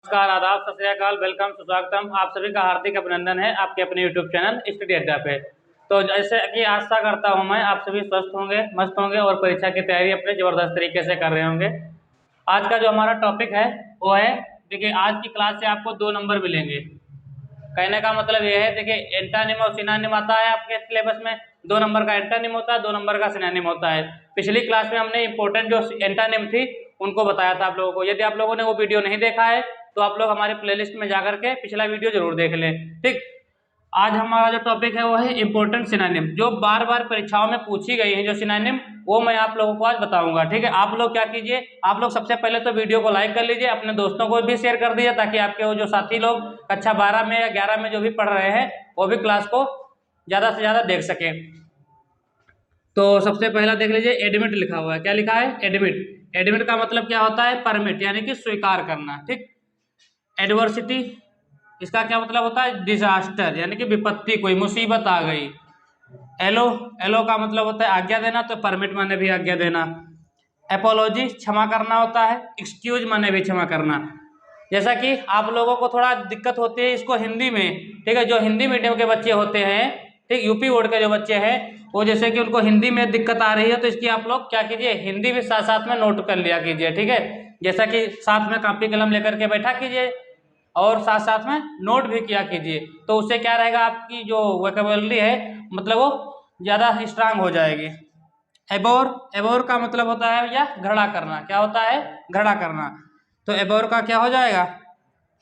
नमस्कार, आदाब, सत श्री अकाल, वेलकम, सुस्वागतम। आप सभी का हार्दिक अभिनंदन है आपके अपने यूट्यूब चैनल स्टडी अड्डा पे। तो जैसे कि आशा करता हूँ मैं आप सभी स्वस्थ होंगे, मस्त होंगे और परीक्षा की तैयारी अपने ज़बरदस्त तरीके से कर रहे होंगे। आज का जो हमारा टॉपिक है वो है, देखिए आज की क्लास से आपको 2 नंबर मिलेंगे। कहने का मतलब ये है, देखिए एंटानिम और सिनोनिम आता है आपके सिलेबस में। 2 नंबर का एंटानिम होता है, 2 नंबर का सिनोनिम होता है। पिछली क्लास में हमने इंपॉर्टेंट जो एंटानिम थी उनको बताया था आप लोगों को। यदि आप लोगों ने वो वीडियो नहीं देखा है तो आप लोग हमारे प्लेलिस्ट में जाकर के पिछला वीडियो जरूर देख लें। ठीक, आज हमारा जो टॉपिक है वो है इंपॉर्टेंट सिनोनिम, जो बार बार परीक्षाओं में पूछी गई है जो सिनोनिम, वो मैं आप लोगों को आज बताऊंगा। ठीक है, आप लोग क्या कीजिए, आप लोग सबसे पहले तो वीडियो को लाइक कर लीजिए, अपने दोस्तों को भी शेयर कर दीजिए, ताकि आपके वो जो साथी लोग कक्षा 12 में या 11 में जो भी पढ़ रहे हैं वो भी क्लास को ज़्यादा से ज़्यादा देख सकें। तो सबसे पहला देख लीजिए, एडमिट लिखा हुआ है। क्या लिखा है? एडमिट। एडमिट का मतलब क्या होता है? परमिट, यानी कि स्वीकार करना। ठीक, एडवर्सिटी, इसका क्या मतलब होता है? डिजास्टर, यानी कि विपत्ति, कोई मुसीबत आ गई। एलो, एलो का मतलब होता है आज्ञा देना, तो परमिट माने भी आज्ञा देना। एपोलॉजी, क्षमा करना होता है। एक्सक्यूज माने भी क्षमा करना। जैसा कि आप लोगों को थोड़ा दिक्कत होती है इसको हिंदी में, ठीक है, जो हिंदी मीडियम के बच्चे होते हैं, ठीक, यूपी बोर्ड के जो बच्चे हैं, वो जैसे कि उनको हिंदी में दिक्कत आ रही है, तो इसकी आप लोग क्या कीजिए, हिंदी भी साथ साथ में नोट कर लिया कीजिए। ठीक है, जैसा कि साथ में कॉपी कलम लेकर के बैठा कीजिए और साथ साथ में नोट भी किया कीजिए। तो उससे क्या रहेगा, आपकी जो वोकैबुलरी है मतलब वो ज़्यादा स्ट्रांग हो जाएगी। एबोर, एबोर का मतलब होता है या घड़ा करना। क्या होता है? घड़ा करना। तो एबोर का क्या हो जाएगा?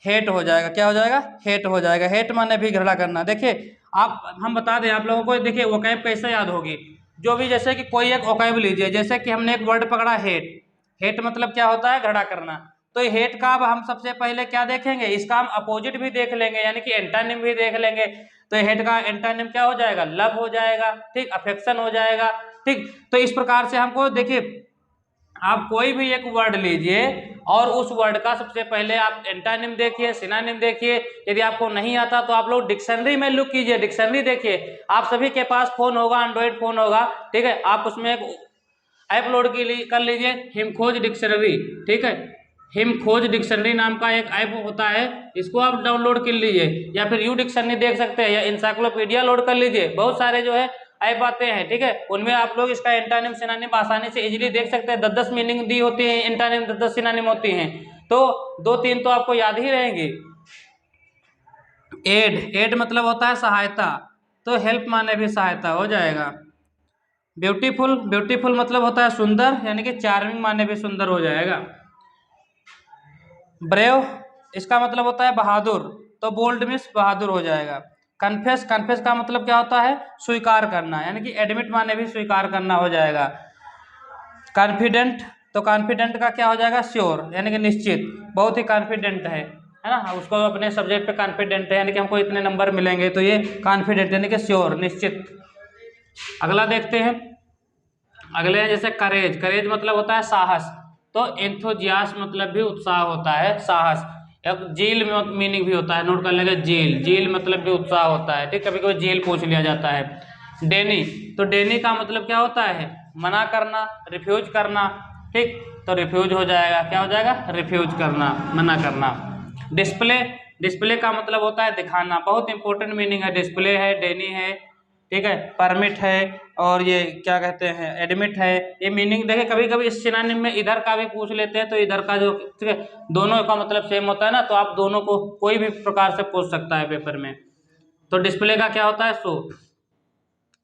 हेट हो जाएगा। क्या हो जाएगा? हेट हो जाएगा। हेट माने भी घड़ा करना। देखिए आप, हम बता दें आप लोगों को, देखिए वोकैब कैसे याद होगी, जो भी जैसे कि कोई एक वोकैब लीजिए, जैसे कि हमने एक वर्ड पकड़ा हेट। हेट मतलब क्या होता है? घड़ा करना। तो हेट का अब हम सबसे पहले क्या देखेंगे, इसका हम अपोजिट भी देख लेंगे, यानी कि एंटानिम भी देख लेंगे। तो हेट का एंटानिम क्या हो जाएगा? लव हो जाएगा। ठीक, अफेक्शन हो जाएगा। ठीक, तो इस प्रकार से हमको, देखिए आप कोई भी एक वर्ड लीजिए और उस वर्ड का सबसे पहले आप एंटानिम देखिए, सिनोनिम देखिए। यदि आपको नहीं आता तो आप लोग डिक्शनरी में लुक कीजिए, डिक्शनरी देखिए। आप सभी के पास फोन होगा, एंड्रॉइड फोन होगा, ठीक है, आप उसमें एक ऐप लोड कर लीजिए, हिमखोज डिक्शनरी। ठीक है, हिमखोज डिक्शनरी नाम का एक ऐप होता है, इसको आप डाउनलोड कर लीजिए, या फिर यू डिक्शनरी देख सकते हैं, या इंसाइक्लोपीडिया लोड कर लीजिए। बहुत सारे जो है ऐप आते हैं, ठीक है, उनमें आप लोग इसका एंटानिम सिनोनिम आसानी से इजीली देख सकते हैं। 10-10 मीनिंग दी होती है, एंटानिम 10-10 सिनोनिम होती हैं, तो 2-3 तो आपको याद ही रहेंगी। एड, एड मतलब होता है सहायता, तो हेल्प माने भी सहायता हो जाएगा। ब्यूटीफुल, ब्यूटीफुल मतलब होता है सुंदर, यानी कि चार्मिंग माने भी सुंदर हो जाएगा। ब्रेव, इसका मतलब होता है बहादुर, तो बोल्ड मीन्स बहादुर हो जाएगा। कन्फेस, कन्फेस का मतलब क्या होता है? स्वीकार करना, यानी कि एडमिट माने भी स्वीकार करना हो जाएगा। कॉन्फिडेंट, तो कॉन्फिडेंट का क्या हो जाएगा? श्योर, यानी कि निश्चित, बहुत ही कॉन्फिडेंट है ना, उसको अपने सब्जेक्ट पे कॉन्फिडेंट है, यानी कि हमको इतने नंबर मिलेंगे, तो ये कॉन्फिडेंट यानी कि श्योर, निश्चित। अगला देखते हैं, अगले हैं जैसे करेज, करेज मतलब होता है साहस, तो एंथुजियास मतलब भी उत्साह होता है, साहस। एक जील मीनिंग भी होता है, नोट कर लेंगे, जील, जील मतलब भी उत्साह होता है। ठीक, कभी कभी जील पूछ लिया जाता है। डेनी, तो डेनी का मतलब क्या होता है? मना करना, रिफ्यूज करना। ठीक, तो रिफ्यूज हो जाएगा। क्या हो जाएगा? रिफ्यूज करना, मना करना। डिस्प्ले, डिस्प्ले का मतलब होता है दिखाना, बहुत इंपॉर्टेंट मीनिंग है। डिस्प्ले है, डेनी है, ठीक है, परमिट है, और ये क्या कहते हैं, एडमिट है। ये मीनिंग देखें, कभी कभी इस सिनोनिम में इधर का भी पूछ लेते हैं, तो इधर का जो, ठीक है, दोनों का मतलब सेम होता है ना, तो आप दोनों को कोई भी प्रकार से पूछ सकता है पेपर में। तो डिस्प्ले का क्या होता है? शो।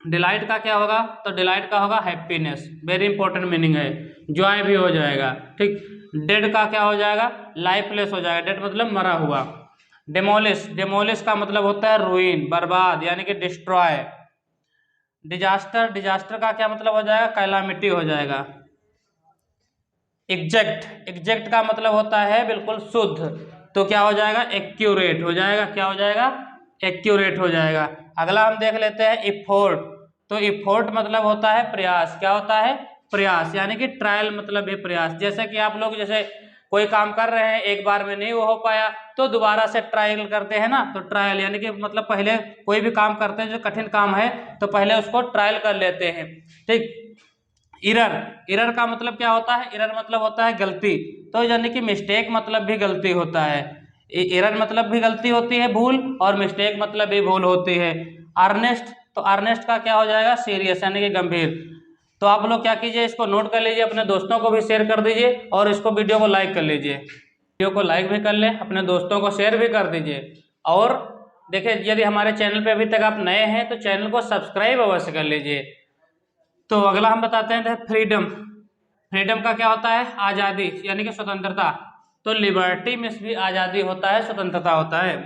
डिलाइट का क्या होगा? तो डिलाइट का होगा हैप्पीनेस, वेरी इंपॉर्टेंट मीनिंग है। जॉय भी हो जाएगा। ठीक, डेड का क्या हो जाएगा? लाइफलेस हो जाएगा, डेड मतलब मरा हुआ। डेमोलिश, डेमोलिश का मतलब होता है रूइन, बर्बाद, यानी कि डिस्ट्रॉय। डिजास्टर, डिजास्टर का क्या मतलब हो जाएगा? कैलामिटी हो जाएगा। एग्जैक्ट, एग्जैक्ट का मतलब होता है बिल्कुल शुद्ध, तो क्या हो जाएगा? एक्यूरेट हो जाएगा। क्या हो जाएगा? एक्यूरेट हो जाएगा। अगला हम देख लेते हैं इफोर्ट, तो इफोर्ट मतलब होता है प्रयास। क्या होता है? प्रयास, यानी कि ट्रायल मतलब है प्रयास। जैसे कि आप लोग जैसे कोई काम कर रहे हैं, एक बार में नहीं वो हो पाया तो दोबारा से ट्रायल करते हैं ना, तो ट्रायल यानी कि मतलब पहले कोई भी काम करते हैं जो कठिन काम है तो पहले उसको ट्रायल कर लेते हैं। ठीक, इरर, इरर का मतलब क्या होता है? इरर मतलब होता है गलती, तो यानी कि मिस्टेक मतलब भी गलती होता है। एरर मतलब भी गलती होती है, भूल, और मिस्टेक मतलब भी भूल होती है। अर्नेस्ट, तो अर्नेस्ट का क्या हो जाएगा, सीरियस यानी कि गंभीर। तो आप लोग क्या कीजिए, इसको नोट कर लीजिए, अपने दोस्तों को भी शेयर कर दीजिए और इसको वीडियो को लाइक कर लीजिए। वीडियो को लाइक भी कर लें, अपने दोस्तों को शेयर भी कर दीजिए। और देखिए, यदि हमारे चैनल पे अभी तक आप नए हैं तो चैनल को सब्सक्राइब अवश्य कर लीजिए। तो अगला हम बताते हैं फ्रीडम। फ्रीडम का क्या होता है, आज़ादी यानी कि स्वतंत्रता। तो लिबर्टी में भी आज़ादी होता है, स्वतंत्रता होता है।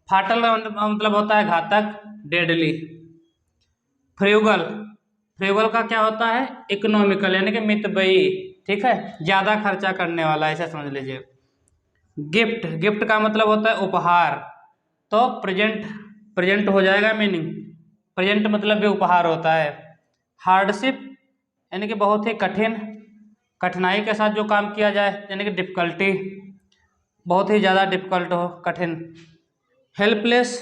फाटल का मतलब होता है घातक, डेडली। फ्रूगल, फ्रूगल का क्या होता है, इकोनॉमिकल यानी कि मितव्ययी, ठीक है, ज्यादा खर्चा करने वाला, ऐसा समझ लीजिए। गिफ्ट, गिफ्ट का मतलब होता है उपहार। तो प्रेजेंट, प्रेजेंट हो जाएगा मीनिंग, प्रेजेंट मतलब भी उपहार होता है। हार्डशिप यानी कि बहुत ही कठिन, कठिनाई के साथ जो काम किया जाए, यानी कि डिफिकल्टी, बहुत ही ज़्यादा डिफिकल्ट हो, कठिन। हेल्पलेस,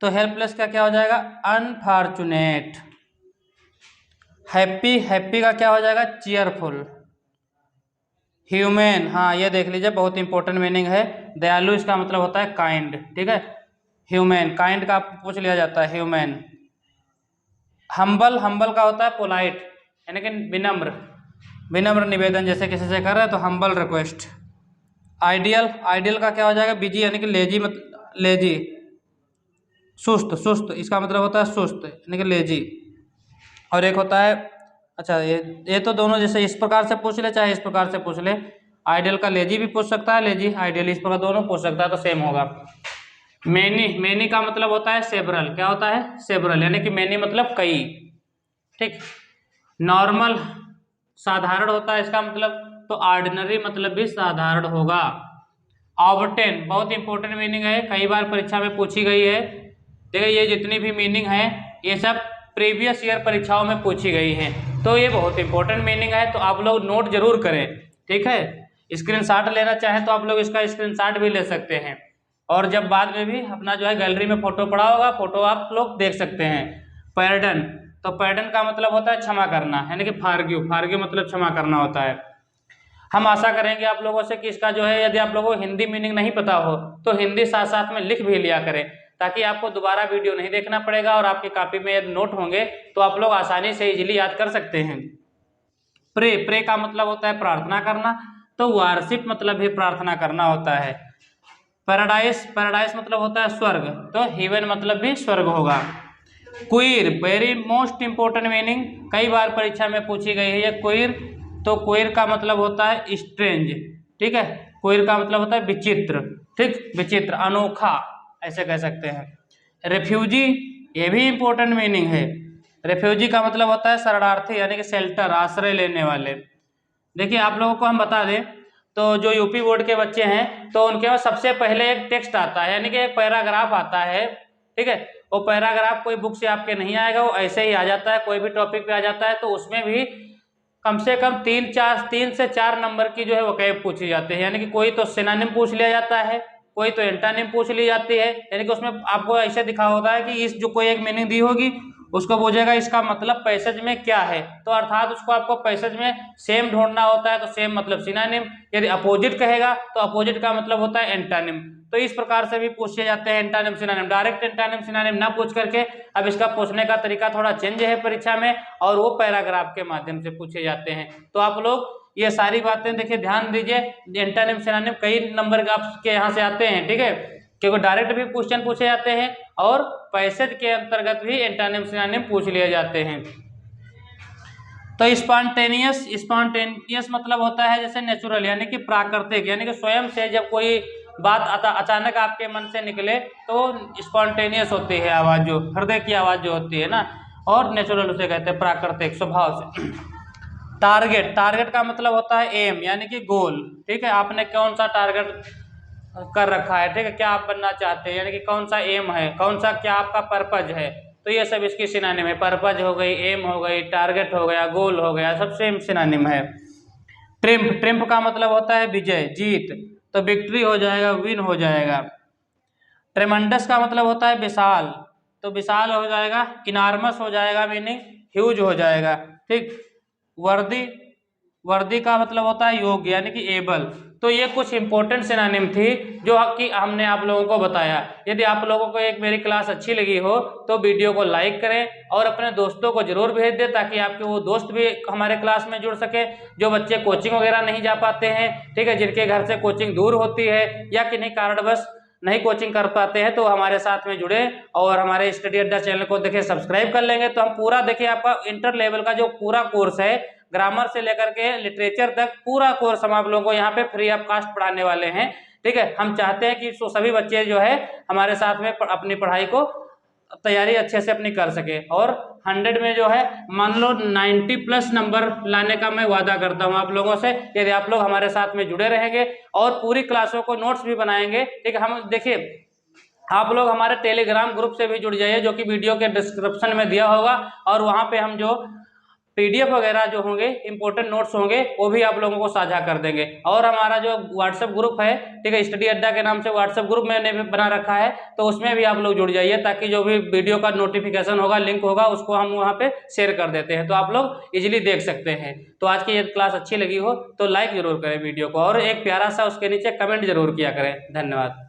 तो हेल्पलेस का क्या हो जाएगा, अनफॉर्चुनेट। हैप्पी, हैप्पी का क्या हो जाएगा, चीयरफुल। ह्यूमन, हाँ ये देख लीजिए, बहुत इंपॉर्टेंट मीनिंग है। दयालु इसका मतलब होता है काइंड, ठीक है। ह्यूमन, काइंड का पूछ लिया जाता है, ह्यूमन। हम्बल, हम्बल का होता है पोलाइट यानी कि विनम्र, विनम्र निवेदन जैसे किसी से कर रहे हैं तो हम्बल रिक्वेस्ट। आइडियल, आइडियल का क्या हो जाएगा, बिजी यानी कि लेजी, लेजी, सुस्त, सुस्त इसका मतलब होता है सुस्त यानी कि लेजी। और एक होता है, अच्छा ये तो दोनों जैसे इस प्रकार से पूछ ले चाहे इस प्रकार से पूछ ले, आइडियल का लेजी भी पूछ सकता है, लेजी आइडियल, इस प्रकार दोनों पूछ सकता है तो सेम होगा। मैनी, मैनी का मतलब होता है सेवरल, क्या होता है, सेवरल यानी कि मैनी मतलब कई, ठीक। नॉर्मल, साधारण होता है इसका मतलब, तो ऑर्डिनरी मतलब भी साधारण होगा। ऑब्टेन, बहुत इंपॉर्टेंट मीनिंग है, कई बार परीक्षा में पूछी गई है। देखिए ये जितनी भी मीनिंग है ये सब प्रीवियस ईयर परीक्षाओं में पूछी गई है, तो ये बहुत इंपॉर्टेंट मीनिंग है, तो आप लोग नोट जरूर करें, ठीक है। स्क्रीनशॉट लेना चाहें तो आप लोग इसका स्क्रीनशॉट भी ले सकते हैं, और जब बाद में भी अपना जो है गैलरी में फोटो पड़ा होगा, फोटो आप लोग देख सकते हैं। पैर्डन, तो पैर्डन का मतलब होता है क्षमा करना, यानी कि फार्ग्यू, फार्ग्यू मतलब क्षमा करना होता है। हम आशा करेंगे आप लोगों से कि इसका जो है, यदि आप लोगों को हिंदी मीनिंग नहीं पता हो तो हिंदी साथ साथ में लिख भी लिया करें, ताकि आपको दोबारा वीडियो नहीं देखना पड़ेगा, और आपकी कॉपी में यदि नोट होंगे तो आप लोग आसानी से इजीली याद कर सकते हैं। प्रे, प्रे का मतलब होता है प्रार्थना करना, तो वार्शिप मतलब भी प्रार्थना करना होता है। पैराडाइस, पैराडाइस मतलब होता है स्वर्ग, तो हेवन मतलब भी स्वर्ग होगा। Queer, very most important meaning, कई बार परीक्षा में पूछी गई है ये क्वीर। तो क्वीर का मतलब होता है स्ट्रेंज, ठीक है, क्वीर का मतलब होता है विचित्र, ठीक, विचित्र, अनोखा ऐसे कह सकते हैं। रेफ्यूजी, ये भी इंपॉर्टेंट मीनिंग है। रेफ्यूजी का मतलब होता है शरणार्थी यानी कि शेल्टर, आश्रय लेने वाले। देखिए आप लोगों को हम बता दें, तो जो यूपी बोर्ड के बच्चे हैं तो उनके पास सबसे पहले एक टेक्स्ट आता है, यानी कि एक पैराग्राफ आता है, ठीक है। वो पैराग्राफ कोई बुक से आपके नहीं आएगा, वो ऐसे ही आ जाता है, कोई भी टॉपिक पे आ जाता है, तो उसमें भी कम से कम 3 से 4 नंबर की जो है वोकैब पूछी जाती है, यानी कि कोई तो सिनोनिम पूछ लिया जाता है, कोई तो एंटोनिम पूछ ली जाती है, यानी कि उसमें आपको ऐसे दिखा होता है कि इस जो कोई एक मीनिंग दी होगी उसको पूछेगा इसका मतलब पैसेज में क्या है, तो अर्थात उसको आपको पैसेज में सेम ढूंढना होता है, तो सेम मतलब सिनोनिम। यदि अपोजिट कहेगा तो अपोजिट का मतलब होता है एंटोनिम। तो इस प्रकार से भी पूछे जाते हैं antonym synonym, direct antonym synonym ना पूछ करके अब इसका पूछने का तरीका थोड़ा चेंज है परीक्षा में, और वो पैराग्राफ के माध्यम से पूछे जाते हैं। तो आप लोग ये सारी बातें देखिए ध्यान दीजिए, एंटोनिम सिनोनिम कई नंबर आपके यहाँ से आते हैं, ठीक है, क्योंकि डायरेक्ट भी क्वेश्चन पूछे जाते हैं और पैसेज के अंतर्गत भी एंटोनिम सिनोनिम पूछ लिए जाते हैं। तो स्पॉन्टेनियस, स्पॉन्टेनियस मतलब होता है जैसे नेचुरल यानी कि प्राकृतिक, यानी कि स्वयं से जब कोई बात अचानक आपके मन से निकले तो स्पॉन्टेनियस होती है आवाज़, जो हृदय की आवाज़ जो होती है ना, और नेचुरल उसे कहते हैं प्राकृतिक स्वभाव से। टारगेट, टारगेट का मतलब होता है एम यानी कि गोल, ठीक है, आपने कौन सा टारगेट कर रखा है, ठीक है, क्या आप बनना चाहते हैं, यानी कि कौन सा एम है, कौन सा क्या आपका पर्पज है, तो ये सब इसकी सिनोनिम है। पर्पज हो गई, एम हो गई, टारगेट हो गया, गोल हो गया, सब सेम सिनोनिम है। ट्रिम्फ, ट्रिम्फ का मतलब होता है विजय, जीत, तो विक्ट्री हो जाएगा, विन हो जाएगा। ट्रेमेंडस का मतलब होता है विशाल, तो विशाल हो जाएगा, इनार्मस हो जाएगा, मीनिंग ह्यूज हो जाएगा, ठीक। वर्दी, वर्दी का मतलब होता है योग्य यानी कि एबल, तो ये कुछ इंपॉर्टेंट सिनोनिम थी जो कि हमने आप लोगों को बताया। यदि आप लोगों को एक मेरी क्लास अच्छी लगी हो तो वीडियो को लाइक करें और अपने दोस्तों को जरूर भेज दें, ताकि आपके वो दोस्त भी हमारे क्लास में जुड़ सके, जो बच्चे कोचिंग वगैरह नहीं जा पाते हैं, ठीक है, जिनके घर से कोचिंग दूर होती है या किन्हीं कारणवश नहीं कोचिंग कर पाते हैं, तो हमारे साथ में जुड़े और हमारे स्टडी अड्डा चैनल को देखिए सब्सक्राइब कर लेंगे। तो हम पूरा देखिए आपका इंटर लेवल का जो पूरा कोर्स है, ग्रामर से लेकर के लिटरेचर तक पूरा कोर्स हम आप लोगों को यहाँ पे फ्री ऑफ कास्ट पढ़ाने वाले हैं, ठीक है। हम चाहते हैं कि सभी बच्चे जो है हमारे साथ में अपनी पढ़ाई को तैयारी अच्छे से अपनी कर सके और 100 में जो है मान लो 90+ नंबर लाने का मैं वादा करता हूं आप लोगों से, यदि आप लोग हमारे साथ में जुड़े रहेंगे और पूरी क्लासों को नोट्स भी बनाएंगे, ठीक है। हम देखिए आप लोग हमारे टेलीग्राम ग्रुप से भी जुड़ जाइए, जो कि वीडियो के डिस्क्रिप्शन में दिया होगा, और वहां पे हम जो PDF वगैरह जो होंगे, इंपॉर्टेंट नोट्स होंगे, वो भी आप लोगों को साझा कर देंगे। और हमारा जो व्हाट्सएप ग्रुप है, ठीक है, स्टडी अड्डा के नाम से व्हाट्सएप ग्रुप मैंने भी बना रखा है, तो उसमें भी आप लोग जुड़ जाइए, ताकि जो भी वीडियो का नोटिफिकेशन होगा, लिंक होगा, उसको हम वहाँ पे शेयर कर देते हैं, तो आप लोग इजीली देख सकते हैं। तो आज की ये क्लास अच्छी लगी हो तो लाइक जरूर करें वीडियो को, और एक प्यारा सा उसके नीचे कमेंट जरूर किया करें। धन्यवाद।